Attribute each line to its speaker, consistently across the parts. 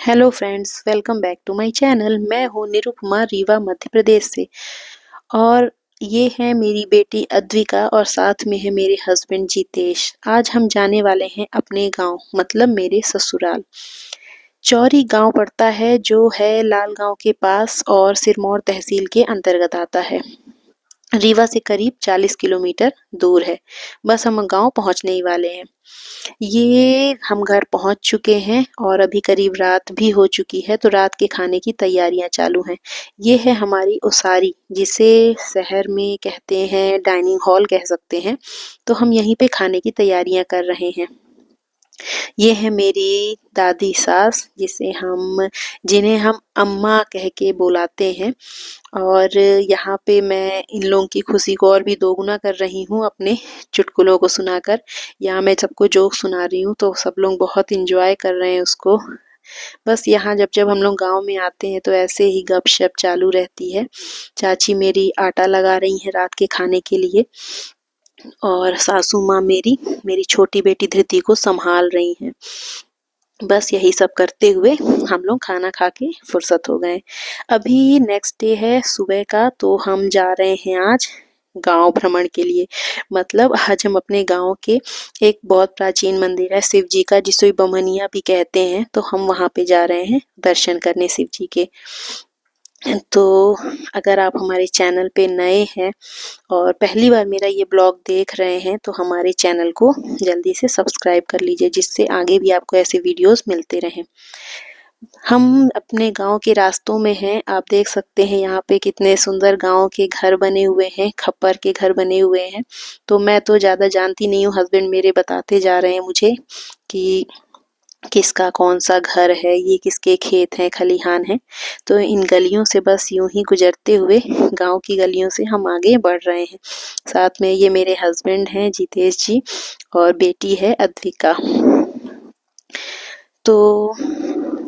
Speaker 1: Hello friends, welcome back to my channel. मैं हूँ निरुपमा, रीवा, मध्य प्रदेश से। और ये है मेरी बेटी अद्विका और साथ में है मेरे हस्बैंड जितेश। आज हम जाने वाले हैं अपने गांव, मतलब मेरे ससुराल। चौरी गांव पड़ता है जो है लाल गांव के पास और सिरमौर तहसील के अंतर्गत आता है। रीवा से करीब 40 किलोमीटर दूर है। बस हम गांव पहुंचने ही वाले हैं। ये हम घर पहुंच चुके हैं और अभी करीब रात भी हो चुकी है, तो रात के खाने की तैयारियां चालू हैं। ये है हमारी उसारी, जिसे शहर में कहते हैं डाइनिंग हॉल कह सकते हैं। तो हम यहीं पे खाने की तैयारियां कर रहे हैं। ये है मेरी दादी सास, जिन्हें हम अम्मा कह के बुलाते हैं। और यहाँ पे मैं इन लोगों की खुशी को और भी दोगुना कर रही हूँ अपने चुटकुलों को सुनाकर। यहाँ मैं सबको जोक सुना रही हूँ तो सब लोग बहुत इंजॉय कर रहे हैं उसको। बस यहाँ जब जब हम लोग गांव में आते हैं तो ऐसे ही गपशप चालू रहती है। चाची मेरी आटा लगा रही है रात के खाने के लिए, और सासू माँ मेरी मेरी छोटी बेटी धृति को संभाल रही हैं। बस यही सब करते हुए हम लोग खाना खा के फुर्सत हो गए। अभी नेक्स्ट डे है सुबह का, तो हम जा रहे हैं आज गांव भ्रमण के लिए। मतलब आज हम अपने गांव के एक बहुत प्राचीन मंदिर है शिव जी का, जिसे बमनिया भी कहते हैं, तो हम वहां पे जा रहे हैं दर्शन करने शिव जी के। तो अगर आप हमारे चैनल पे नए हैं और पहली बार मेरा ये ब्लॉग देख रहे हैं तो हमारे चैनल को जल्दी से सब्सक्राइब कर लीजिए, जिससे आगे भी आपको ऐसे वीडियोस मिलते रहें। हम अपने गांव के रास्तों में हैं। आप देख सकते हैं यहाँ पे कितने सुंदर गांव के घर बने हुए हैं, खप्पर के घर बने हुए हैं। तो मैं तो ज़्यादा जानती नहीं हूँ, हस्बैंड मेरे बताते जा रहे हैं मुझे कि किसका कौन सा घर है, ये किसके खेत हैं, खलिहान है। तो इन गलियों से बस यूं ही गुजरते हुए गांव की गलियों से हम आगे बढ़ रहे हैं। साथ में ये मेरे हस्बैंड हैं जितेश जी, और बेटी है अद्विका। तो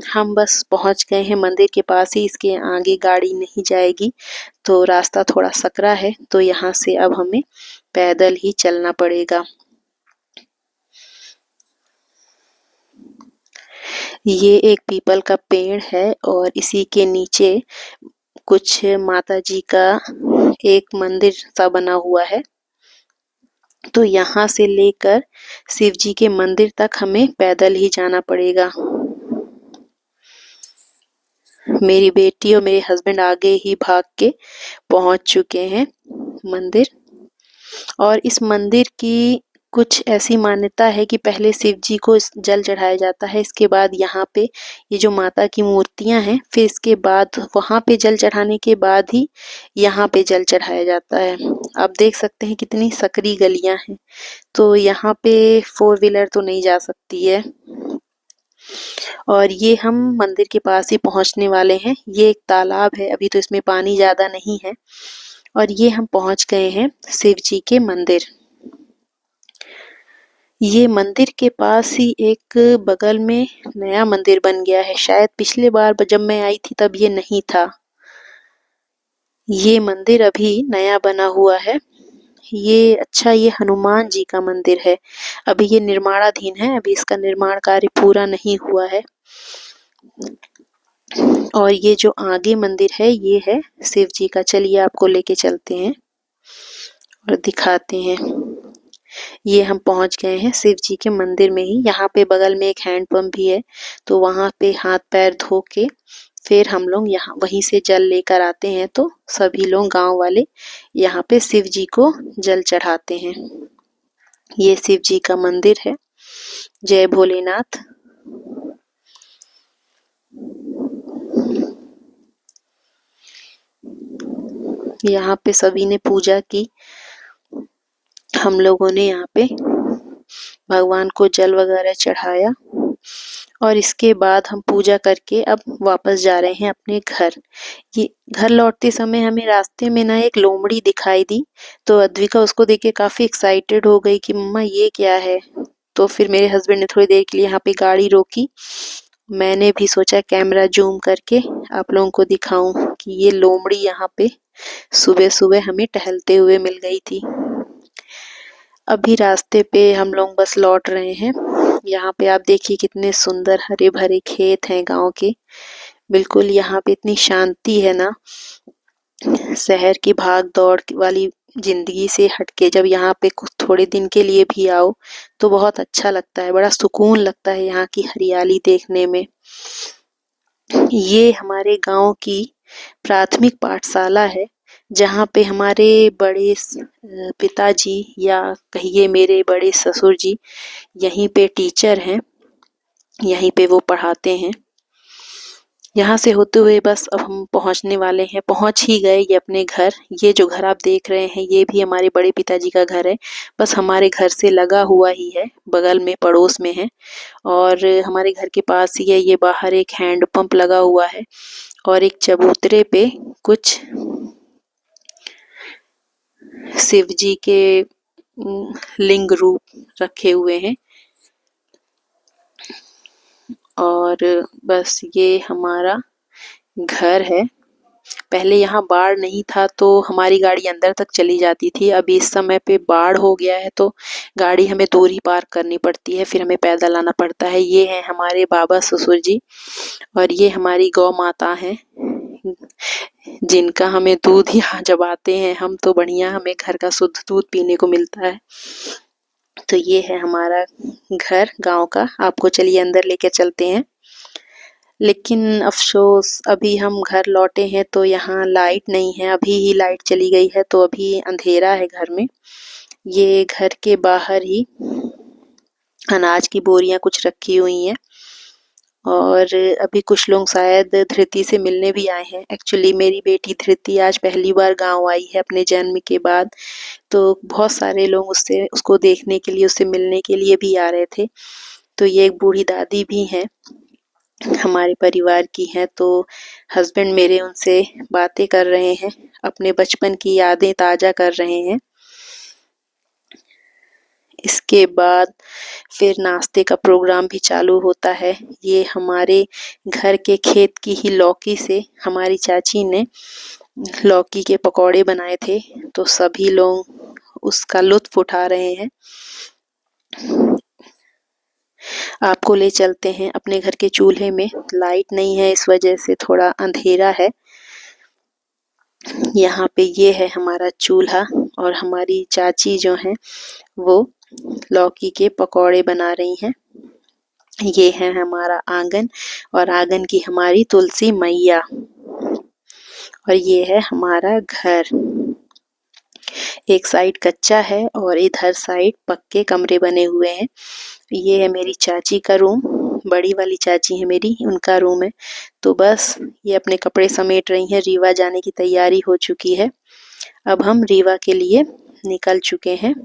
Speaker 1: हम बस पहुंच गए हैं मंदिर के पास ही, इसके आगे गाड़ी नहीं जाएगी। तो रास्ता थोड़ा सकरा है, तो यहाँ से अब हमें पैदल ही चलना पड़ेगा। ये एक पीपल का पेड़ है और इसी के नीचे कुछ माता जी का एक मंदिर सा बना हुआ है। तो यहाँ से लेकर शिव जी के मंदिर तक हमें पैदल ही जाना पड़ेगा। मेरी बेटी और मेरे हस्बैंड आगे ही भाग के पहुंच चुके हैं मंदिर। और इस मंदिर की कुछ ऐसी मान्यता है कि पहले शिव जी को जल चढ़ाया जाता है, इसके बाद यहाँ पे ये जो माता की मूर्तियां हैं, फिर इसके बाद वहां पे जल चढ़ाने के बाद ही यहाँ पे जल चढ़ाया जाता है। आप देख सकते हैं कितनी सकरी गलियां हैं, तो यहाँ पे 4 व्हीलर तो नहीं जा सकती है। और ये हम मंदिर के पास ही पहुंचने वाले हैं। ये एक तालाब है, अभी तो इसमें पानी ज्यादा नहीं है। और ये हम पहुंच गए हैं शिव जी के मंदिर। ये मंदिर के पास ही एक बगल में नया मंदिर बन गया है। शायद पिछले बार जब मैं आई थी तब ये नहीं था। ये मंदिर अभी नया बना हुआ है। ये हनुमान जी का मंदिर है। अभी ये निर्माणाधीन है, अभी इसका निर्माण कार्य पूरा नहीं हुआ है। और ये जो आगे मंदिर है ये है शिव जी का। चलिए आपको लेके चलते हैं और दिखाते हैं। ये हम पहुंच गए हैं शिव जी के मंदिर में ही। यहाँ पे बगल में एक हैंडपंप भी है, तो वहां पे हाथ पैर धो के फिर हम लोग यहाँ वहीं से जल लेकर आते हैं। तो सभी लोग गांव वाले यहाँ पे शिव जी को जल चढ़ाते हैं। ये शिव जी का मंदिर है। जय भोलेनाथ। यहाँ पे सभी ने पूजा की। हम लोगों ने यहाँ पे भगवान को जल वगैरह चढ़ाया और इसके बाद हम पूजा करके अब वापस जा रहे हैं अपने घर। ये घर लौटते समय हमें रास्ते में ना एक लोमड़ी दिखाई दी, तो अद्विका उसको देख के काफी एक्साइटेड हो गई कि मम्मा ये क्या है। तो फिर मेरे हस्बैंड ने थोड़ी देर के लिए यहाँ पे गाड़ी रोकी। मैंने भी सोचा कैमरा जूम करके आप लोगों को दिखाऊं कि ये लोमड़ी यहाँ पे सुबह सुबह हमें टहलते हुए मिल गई थी। अभी रास्ते पे हम लोग बस लौट रहे हैं यहाँ पे आप देखिए कितने सुंदर हरे भरे खेत हैं गांव के। बिल्कुल यहाँ पे इतनी शांति है ना, शहर की भाग दौड़ वाली जिंदगी से हटके जब यहाँ पे कुछ थोड़े दिन के लिए भी आओ तो बहुत अच्छा लगता है, बड़ा सुकून लगता है यहाँ की हरियाली देखने में। ये हमारे गांव की प्राथमिक पाठशाला है, जहाँ पे हमारे बड़े पिताजी या कहिए मेरे बड़े ससुर जी यहीं पे टीचर हैं, यहीं पे वो पढ़ाते हैं। यहाँ से होते हुए बस अब हम पहुँचने वाले हैं, पहुँच ही गए ये अपने घर। ये जो घर आप देख रहे हैं ये भी हमारे बड़े पिताजी का घर है, बस हमारे घर से लगा हुआ ही है, बगल में पड़ोस में है। और हमारे घर के पास ही है, ये बाहर एक हैंड पंप लगा हुआ है और एक चबूतरे पे कुछ शिव जी के लिंग रूप रखे हुए हैं। और बस ये हमारा घर है। पहले यहाँ बाढ़ नहीं था तो हमारी गाड़ी अंदर तक चली जाती थी, अभी इस समय पे बाढ़ हो गया है तो गाड़ी हमें दूर ही पार्क करनी पड़ती है, फिर हमें पैदल आना पड़ता है। ये है हमारे बाबा ससुर जी और ये हमारी गौ माता है, जिनका हमें दूध यहाँ जब आते हैं हम तो बढ़िया हमें घर का शुद्ध दूध पीने को मिलता है। तो ये है हमारा घर गांव का, आपको चलिए अंदर लेके चलते हैं। लेकिन अफसोस अभी हम घर लौटे हैं तो यहाँ लाइट नहीं है, अभी ही लाइट चली गई है तो अभी अंधेरा है घर में। ये घर के बाहर ही अनाज की बोरियां कुछ रखी हुई हैं और अभी कुछ लोग शायद धृति से मिलने भी आए हैं। एक्चुअली मेरी बेटी धृति आज पहली बार गांव आई है अपने जन्म के बाद, तो बहुत सारे लोग उसको देखने के लिए, उससे मिलने के लिए भी आ रहे थे। तो ये एक बूढ़ी दादी भी हैं, हमारे परिवार की हैं, तो हस्बैंड मेरे उनसे बातें कर रहे हैं, अपने बचपन की यादें ताज़ा कर रहे हैं। इसके बाद फिर नाश्ते का प्रोग्राम भी चालू होता है। ये हमारे घर के खेत की ही लौकी से हमारी चाची ने लौकी के पकौड़े बनाए थे, तो सभी लोग उसका लुत्फ उठा रहे हैं। आपको ले चलते हैं अपने घर के चूल्हे में, लाइट नहीं है इस वजह से थोड़ा अंधेरा है। यहाँ पे ये है हमारा चूल्हा और हमारी चाची जो हैं वो लौकी के पकौड़े बना रही हैं। ये है हमारा आंगन और आंगन की हमारी तुलसी मैया और ये है हमारा घर। एक साइड कच्चा है और इधर साइड पक्के कमरे बने हुए हैं। ये है मेरी चाची का रूम, बड़ी वाली चाची है मेरी, उनका रूम है। तो बस ये अपने कपड़े समेट रही हैं, रीवा जाने की तैयारी हो चुकी है। अब हम रीवा के लिए निकल चुके हैं।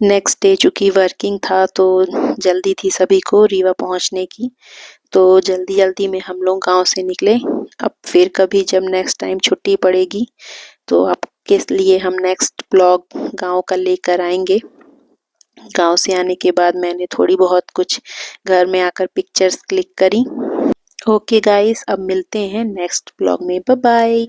Speaker 1: नेक्स्ट डे चूँकि वर्किंग था तो जल्दी थी सभी को रीवा पहुंचने की, तो जल्दी में हम लोग गांव से निकले। अब फिर कभी जब नेक्स्ट टाइम छुट्टी पड़ेगी तो आपके लिए हम नेक्स्ट ब्लॉग गांव का लेकर आएंगे। गांव से आने के बाद मैंने थोड़ी बहुत कुछ घर में आकर पिक्चर्स क्लिक करी। ओके गाइस, अब मिलते हैं नेक्स्ट ब्लॉग में, बाय बाय।